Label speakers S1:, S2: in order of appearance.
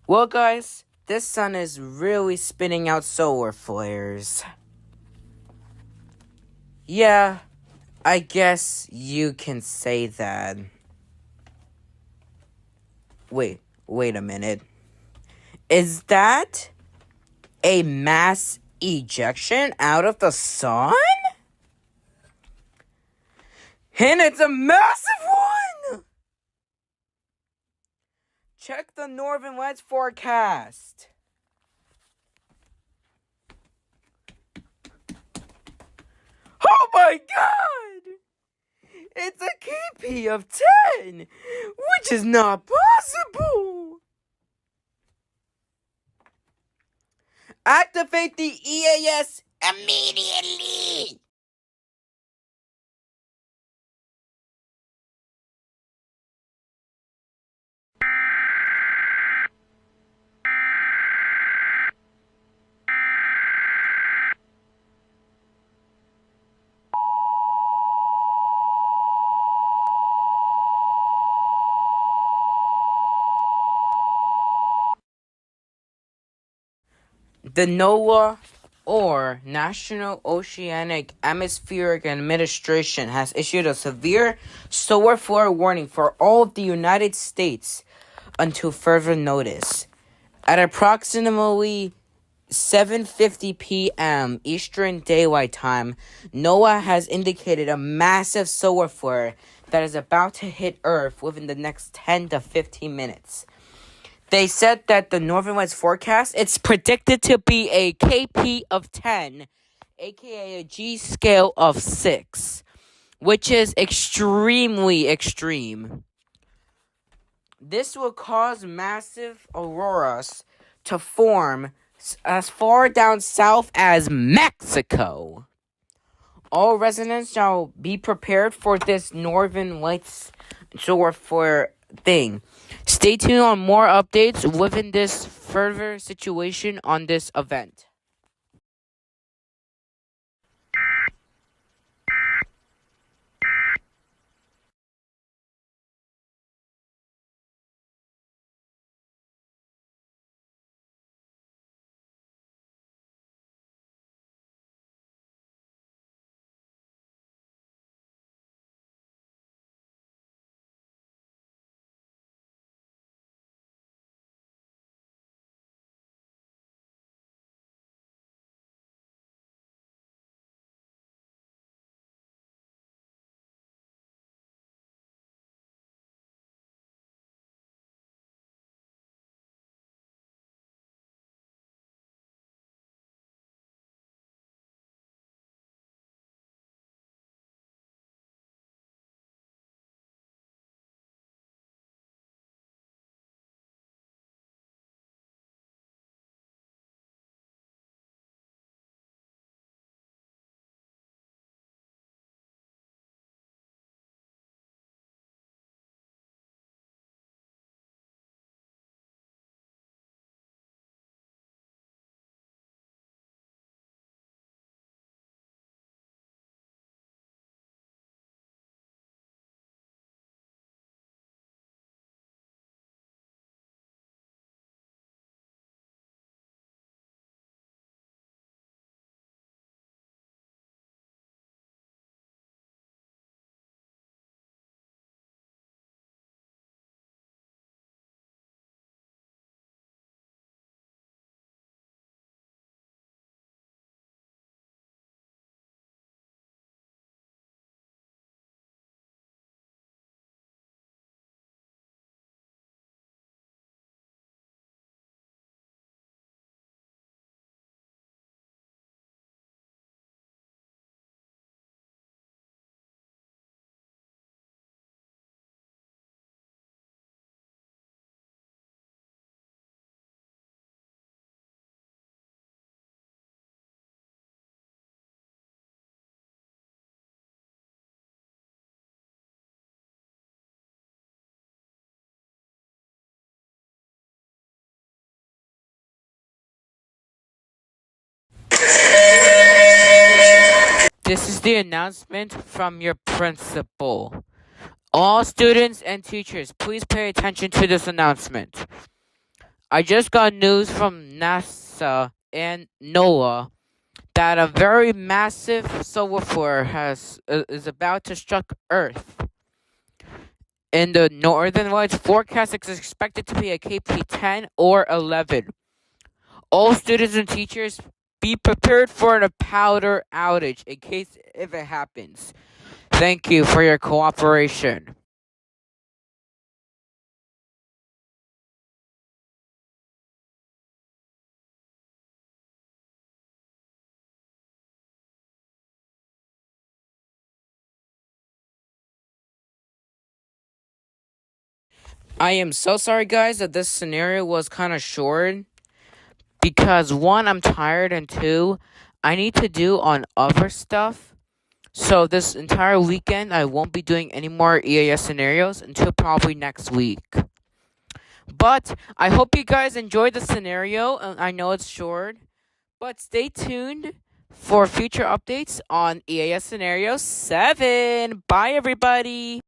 S1: Well, guys, this sun is really spitting out solar flares. Yeah, I guess you can say that. Wait a minute. Is that a mass ejection out of the sun? And it's a massive one! Check the Northern Lights forecast. Oh my god! It's a KP of 10, which is not possible! Activate the EAS immediately! The NOAA, or National Oceanic Atmospheric Administration, has issued a severe solar flare warning for all of the United States until further notice. At approximately 7:50 p.m. Eastern Daylight Time, NOAA has indicated a massive solar flare that is about to hit Earth within the next 10 to 15 minutes. They said that the Northern Lights forecast, it's predicted to be a KP of 10, aka a G scale of 6, which is extremely extreme. This will cause massive auroras to form as far down south as Mexico. All residents shall be prepared for this Northern Lights solar flare thing. Stay tuned on more updates within this further situation on this event. This is the announcement from your principal. All students and teachers, please pay attention to this announcement. I just got news from NASA and NOAA that a very massive solar flare is about to struck Earth. In the northern lights, forecast is expected to be a KP 10 or 11. All students and teachers be prepared for the powder outage in case if it happens. Thank you for your cooperation. I am so sorry, guys, that this scenario was kind of short because one, I'm tired, and two, I need to do on other stuff. So this entire weekend, I won't be doing any more EAS scenarios until probably next week. But I hope you guys enjoyed the scenario. I know it's short, but stay tuned for future updates on EAS Scenario 7. Bye, everybody.